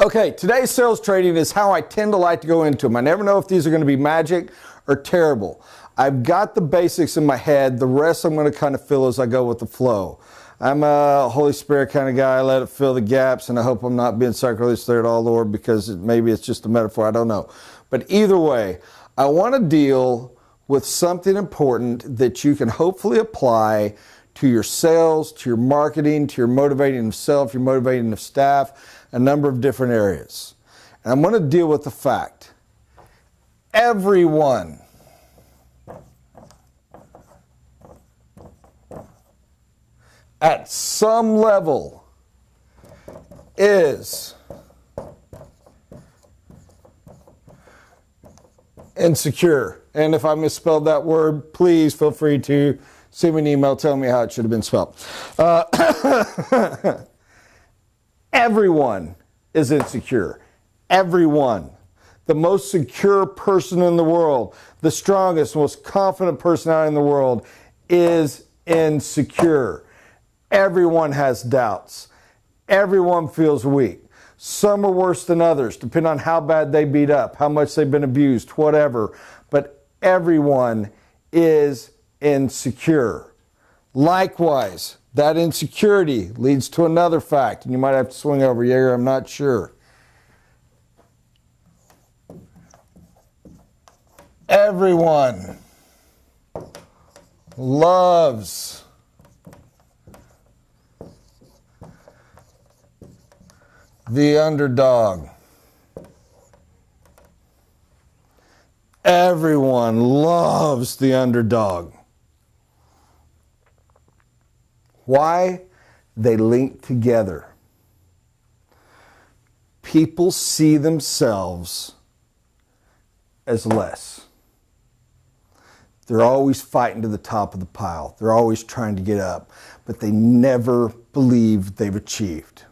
Okay, today's sales trading is how I tend to like to go into them. I never know if these are going to be magic or terrible. I've got the basics in my head. The rest I'm going to kind of fill as I go with the flow. I'm a Holy Spirit kind of guy. I let it fill the gaps, and I hope I'm not being sacrilegious there at all, Lord, because maybe it's just a metaphor. I don't know. But either way, I want to deal with something important that you can hopefully apply to your sales, to your marketing, to your motivating of self, your motivating of staff, a number of different areas. And I'm going to deal with the fact everyone at some level is insecure. And if I misspelled that word, please feel free to send me an email telling me how it should have been spelled. Everyone is insecure. Everyone. The most secure person in the world, the strongest, most confident person out in the world is insecure. Everyone has doubts. Everyone feels weak. Some are worse than others, depending on how bad they beat up, how much they've been abused, whatever. But everyone is insecure. Likewise, that insecurity leads to another fact, and you might have to swing over here, I'm not sure. Everyone loves the underdog. Everyone loves the underdog. Why? They link together. People see themselves as less. They're always fighting to the top of the pile. They're always trying to get up, but they never believe they've achieved.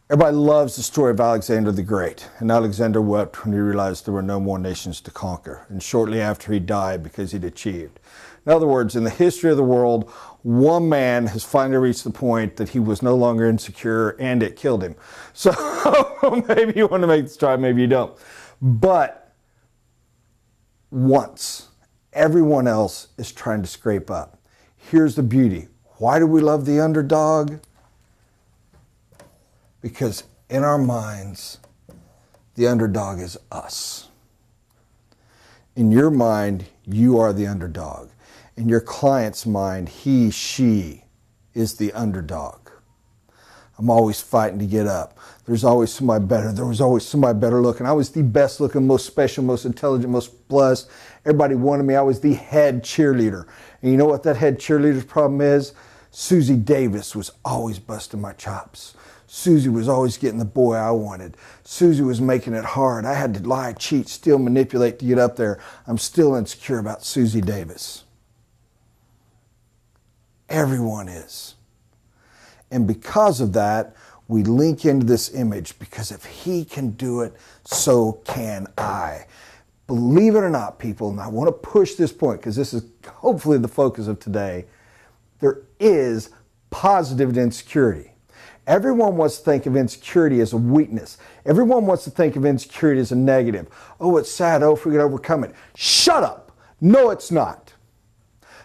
Everybody loves the story of Alexander the Great, and Alexander wept when he realized there were no more nations to conquer, and shortly after he died because he'd achieved. In other words, in the history of the world, one man has finally reached the point that he was no longer insecure, and it killed him. So maybe you want to make this try, maybe you don't. But once, everyone else is trying to scrape up. Here's the beauty. Why do we love the underdog? Because in our minds, the underdog is us. In your mind, you are the underdog. In your client's mind, he, she is the underdog. I'm always fighting to get up. There's always somebody better. There was always somebody better looking. I was the best looking, most special, most intelligent, most blessed. Everybody wanted me. I was the head cheerleader. And you know what that head cheerleader's problem is? Susie Davis was always busting my chops. Susie was always getting the boy I wanted. Susie was making it hard. I had to lie, cheat, steal, manipulate to get up there. I'm still insecure about Susie Davis. Everyone is. And because of that, we link into this image, because if he can do it, so can I. Believe it or not, people, and I want to push this point because this is hopefully the focus of today, there is positive insecurity. Everyone wants to think of insecurity as a weakness. Everyone wants to think of insecurity as a negative. Oh, it's sad. Oh, if we could overcome it. Shut up. No, it's not.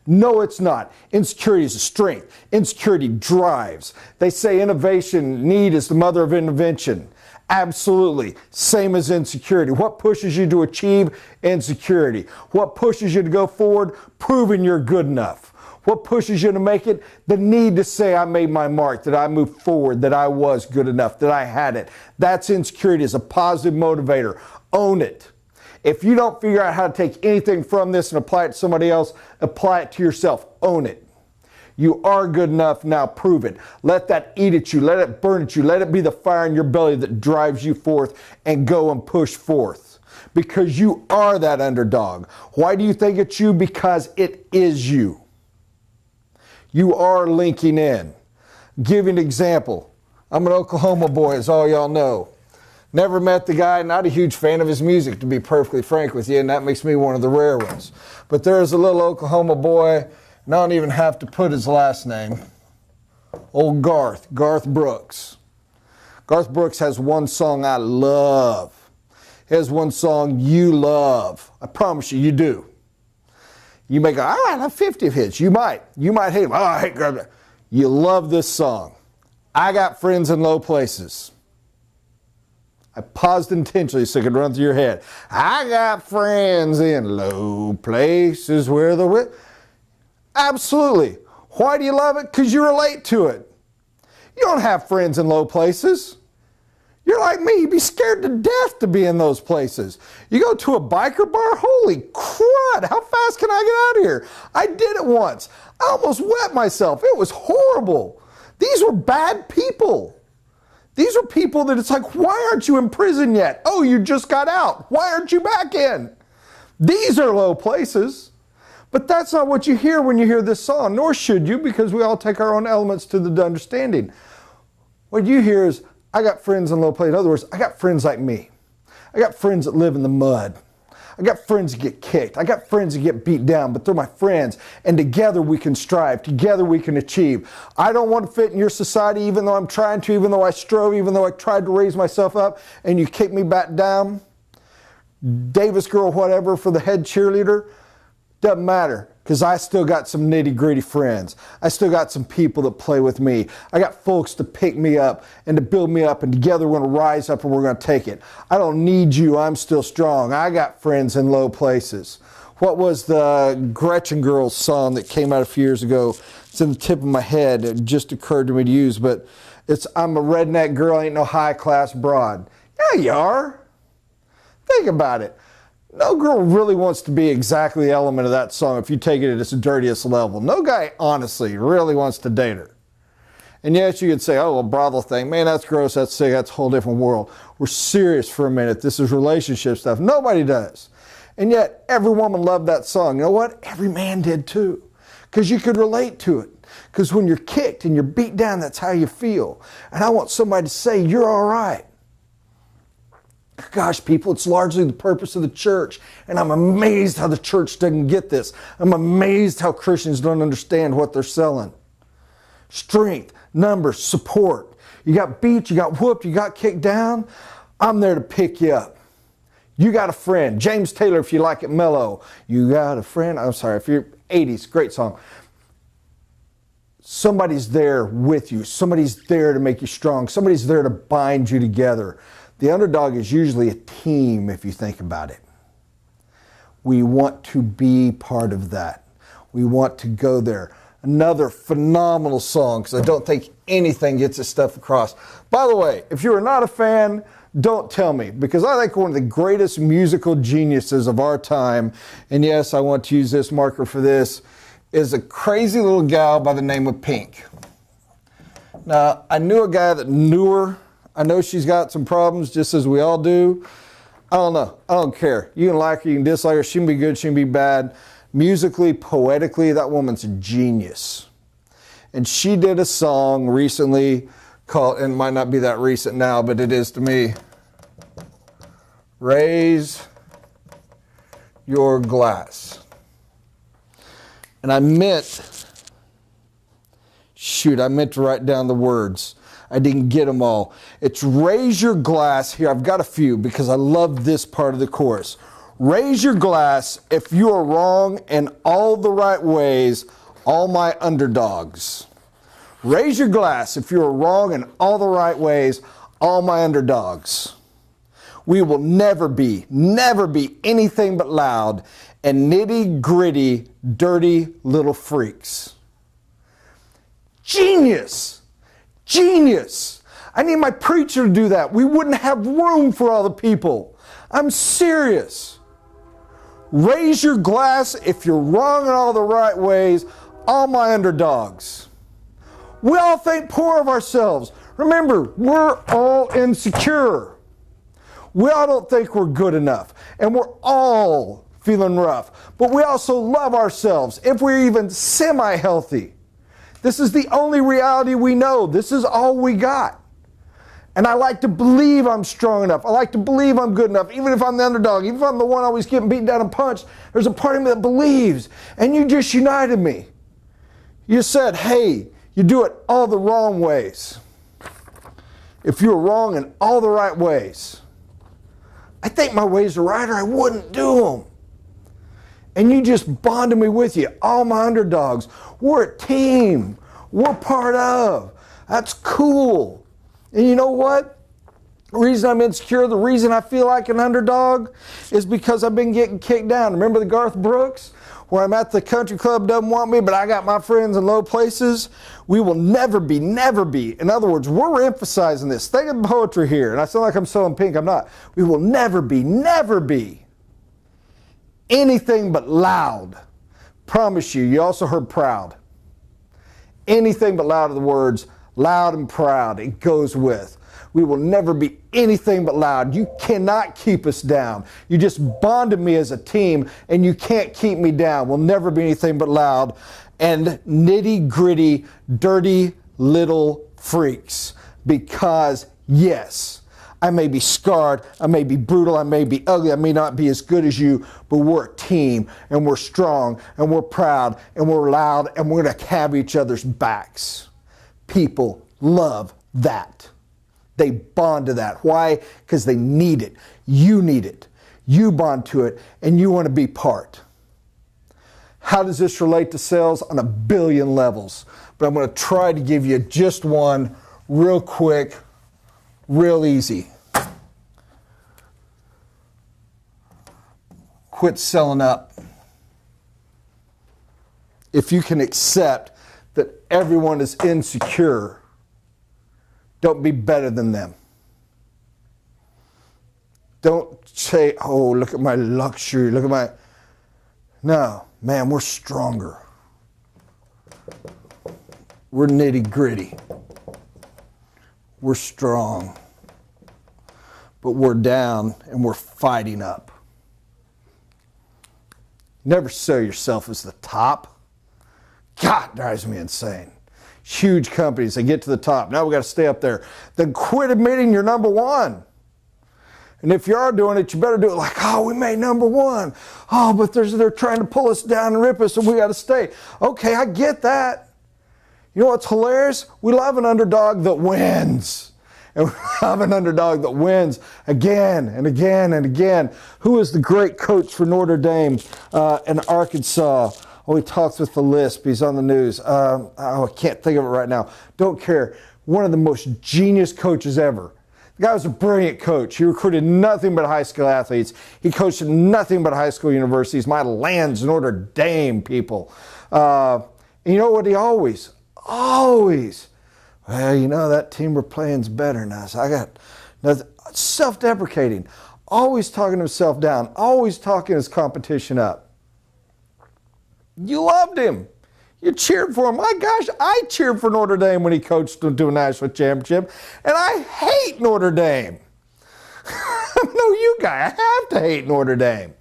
No, it's not. Insecurity is a strength. Insecurity drives. They say innovation, need is the mother of invention. Absolutely. Same as insecurity. What pushes you to achieve? Insecurity. What pushes you to go forward? Proving you're good enough. What pushes you to make it? The need to say, I made my mark, that I moved forward, that I was good enough, that I had it. That's insecurity. It's a positive motivator. Own it. If you don't figure out how to take anything from this and apply it to somebody else, apply it to yourself. Own it. You are good enough, now prove it. Let that eat at you. Let it burn at you. Let it be the fire in your belly that drives you forth and go and push forth. Because you are that underdog. Why do you think it's you? Because it is you. You are linking in. Give you an example. I'm an Oklahoma boy, as all y'all know. Never met the guy, not a huge fan of his music, to be perfectly frank with you, and that makes me one of the rare ones. But there's a little Oklahoma boy, and I don't even have to put his last name. Old Garth Brooks. Garth Brooks has one song I love. He has one song you love. I promise you, you do. You may go, I have 50 hits. You might. You might hate him. Oh, I hate Garth Brooks. You love this song. I got friends in low places. I paused intentionally so it could run through your head. I got friends in low places where the... Absolutely. Why do you love it? Because you relate to it. You don't have friends in low places. You're like me. You'd be scared to death to be in those places. You go to a biker bar, holy crud, how fast can I get out of here? I did it once. I almost wet myself. It was horrible. These were bad people. These are people that it's like, why aren't you in prison yet? Oh, you just got out. Why aren't you back in? These are low places. But that's not what you hear when you hear this song, nor should you, because we all take our own elements to the understanding. What you hear is, I got friends in low places. In other words, I got friends like me. I got friends that live in the mud. I got friends that get kicked. I got friends that get beat down, but they're my friends. And together we can strive. Together we can achieve. I don't want to fit in your society even though I'm trying to, even though I strove, even though I tried to raise myself up and you kick me back down. Davis girl, whatever, for the head cheerleader. Doesn't matter, because I still got some nitty-gritty friends. I still got some people that play with me. I got folks to pick me up and to build me up, and together we're going to rise up and we're going to take it. I don't need you. I'm still strong. I got friends in low places. What was the Gretchen Girls song that came out a few years ago? It's in the tip of my head. It just occurred to me to use, but it's, I'm a redneck girl, ain't no high-class broad. Yeah, you are. Think about it. No girl really wants to be exactly the element of that song if you take it at its dirtiest level. No guy, honestly, really wants to date her. And yes, you could say, oh, well, brothel thing, man, that's gross, that's sick, that's a whole different world. We're serious for a minute. This is relationship stuff. Nobody does. And yet, every woman loved that song. You know what? Every man did too. Because you could relate to it. Because when you're kicked and you're beat down, that's how you feel. And I want somebody to say, you're all right. Gosh, people, it's largely the purpose of the church. And I'm amazed how the church doesn't get this. I'm amazed how Christians don't understand what they're selling. Strength, numbers, support. You got beat, you got whooped, you got kicked down. I'm there to pick you up. You got a friend. James Taylor, if you like it mellow. You got a friend. I'm sorry, if you're 80s, great song. Somebody's there with you. Somebody's there to make you strong. Somebody's there to bind you together. The underdog is usually a team, if you think about it. We want to be part of that. We want to go there. Another phenomenal song, because I don't think anything gets this stuff across. By the way, if you're not a fan, don't tell me, because I think one of the greatest musical geniuses of our time, and yes, I want to use this marker for this, is a crazy little gal by the name of Pink. Now, I knew a guy that knew her. I know she's got some problems, just as we all do. I don't know. I don't care. You can like her, you can dislike her. She can be good, she can be bad. Musically, poetically, that woman's a genius. And she did a song recently called, and it might not be that recent now, but it is to me, Raise Your Glass. And I meant to write down the words. I didn't get them all. It's raise your glass. Here, I've got a few because I love this part of the chorus. Raise your glass if you are wrong in all the right ways, all my underdogs. Raise your glass if you are wrong in all the right ways, all my underdogs. We will never be anything but loud and nitty-gritty, dirty little freaks. Genius! Genius! I need my preacher to do that. We wouldn't have room for all the people. I'm serious. Raise your glass if you're wrong in all the right ways, all my underdogs. We all think poor of ourselves. Remember, we're all insecure. We all don't think we're good enough. And we're all feeling rough. But we also love ourselves if we're even semi-healthy. This is the only reality we know. This is all we got. And I like to believe I'm strong enough. I like to believe I'm good enough. Even if I'm the underdog, even if I'm the one always getting beaten down and punched, there's a part of me that believes. And you just united me. You said, hey, you do it all the wrong ways. if you were wrong in all the right ways. I think my ways are right or I wouldn't do them. And you just bonded me with you. All my underdogs. We're a team. We're part of. That's cool. And you know what? The reason I'm insecure, the reason I feel like an underdog is because I've been getting kicked down. Remember the Garth Brooks? Where I'm at the country club, doesn't want me, but I got my friends in low places. We will never be. In other words, we're emphasizing this. Think of poetry here. And I sound like I'm selling pink. I'm not. We will never be anything but loud. Promise you. You also heard proud. Anything but loud are the words loud and proud. It goes with. We will never be anything but loud. You cannot keep us down. You just bonded me as a team, and you can't keep me down. We'll never be anything but loud and nitty-gritty, dirty little freaks. Because, yes, I may be scarred, I may be brutal, I may be ugly, I may not be as good as you, but we're a team, and we're strong, and we're proud, and we're loud, and we're going to have each other's backs. People love that. They bond to that. Why? Because they need it. You need it. You bond to it, and you want to be part. How does this relate to sales? On a billion levels. But I'm going to try to give you just one real quick, real easy. Quit selling up. If you can accept that everyone is insecure, don't be better than them. Don't say, oh, look at my luxury, look at my... No, man, we're stronger. We're nitty gritty. We're strong. But we're down and we're fighting up. Never sell yourself as the top. God, it drives me insane. Huge companies, they get to the top. Now we got to stay up there. Then quit admitting you're number one. And if you are doing it, you better do it like, oh, we made number one. Oh, but they're trying to pull us down and rip us, and we got to stay. Okay, I get that. You know what's hilarious? We love an underdog that wins. And we love an underdog that wins again and again and again. Who is the great coach for Notre Dame in Arkansas? Oh, he talks with the lisp. He's on the news. I can't think of it right now. Don't care. One of the most genius coaches ever. The guy was a brilliant coach. He recruited nothing but high school athletes. He coached at nothing but high school universities. My land's Notre Dame, people. And you know what he always, well, you know, that team we're playing's better now. So I got nothing. Self-deprecating. Always talking himself down. Always talking his competition up. You loved him. You cheered for him. My gosh, I cheered for Notre Dame when he coached them to a national championship. And I hate Notre Dame. I'm no you guy. I have to hate Notre Dame.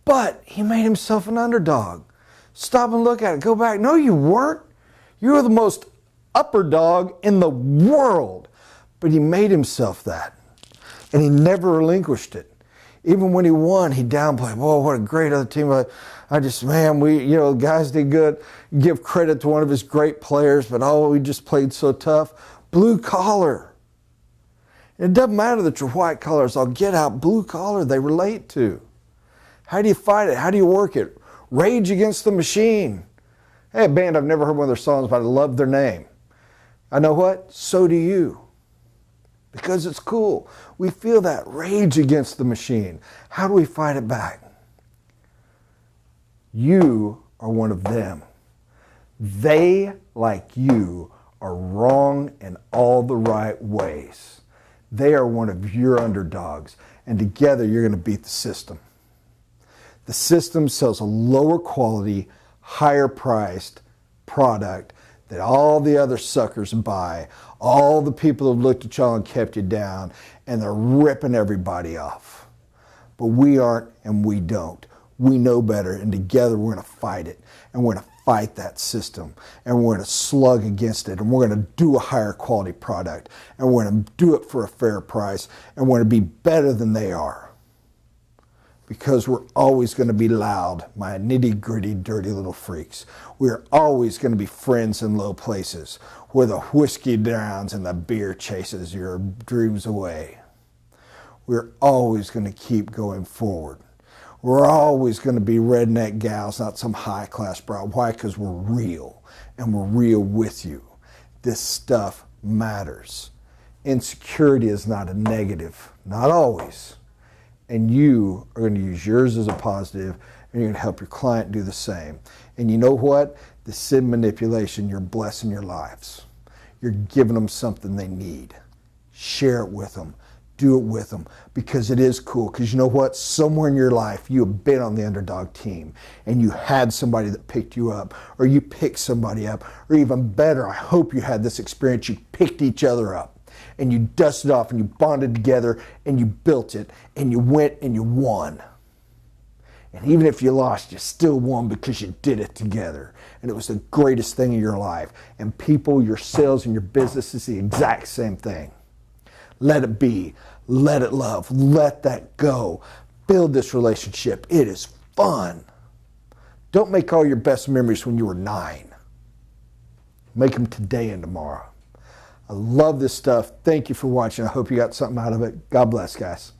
But he made himself an underdog. Stop and look at it. Go back. No, you weren't. You were the most upper dog in the world. But he made himself that. And he never relinquished it. Even when he won, he downplayed. Oh, what a great other team. I just, man, guys did good. Give credit to one of his great players, but we just played so tough. Blue collar. It doesn't matter that you're white collars. I'll get out. Blue collar, they relate to. How do you fight it? How do you work it? Rage Against the Machine. Hey, a band I've never heard one of their songs, but I love their name. I know what? So do you. Because it's cool. We feel that rage against the machine. How do we fight it back? You are one of them. They, like you, are wrong in all the right ways. They are one of your underdogs. And together you're going to beat the system. The system sells a lower quality, higher priced product that all the other suckers buy. All the people who've looked at y'all and kept you down, and they're ripping everybody off. But we aren't, and we don't. We know better, and together we're going to fight it. And we're going to fight that system. And we're going to slug against it. And we're going to do a higher quality product. And we're going to do it for a fair price. And we're going to be better than they are. because we're always going to be loud, my nitty-gritty, dirty little freaks. We're always going to be friends in low places where the whiskey drowns and the beer chases your dreams away. We're always going to keep going forward. We're always going to be redneck gals, not some high-class broad. Why? Because we're real, and we're real with you. This stuff matters. Insecurity is not a negative, not always. And you are going to use yours as a positive, and you're going to help your client do the same. And you know what? The sin manipulation, you're blessing your lives. You're giving them something they need. Share it with them. Do it with them, because it is cool. Because you know what? Somewhere in your life, you have been on the underdog team, and you had somebody that picked you up, or you picked somebody up, or even better, I hope you had this experience, you picked each other up. And you dusted off and you bonded together and you built it and you went and you won. And even if you lost, you still won because you did it together. And it was the greatest thing in your life. And people, your sales and your business is the exact same thing. Let it be. Let it love. Let that go. Build this relationship. It is fun. Don't make all your best memories when you were 9. Make them today and tomorrow. I love this stuff. Thank you for watching. I hope you got something out of it. God bless, guys.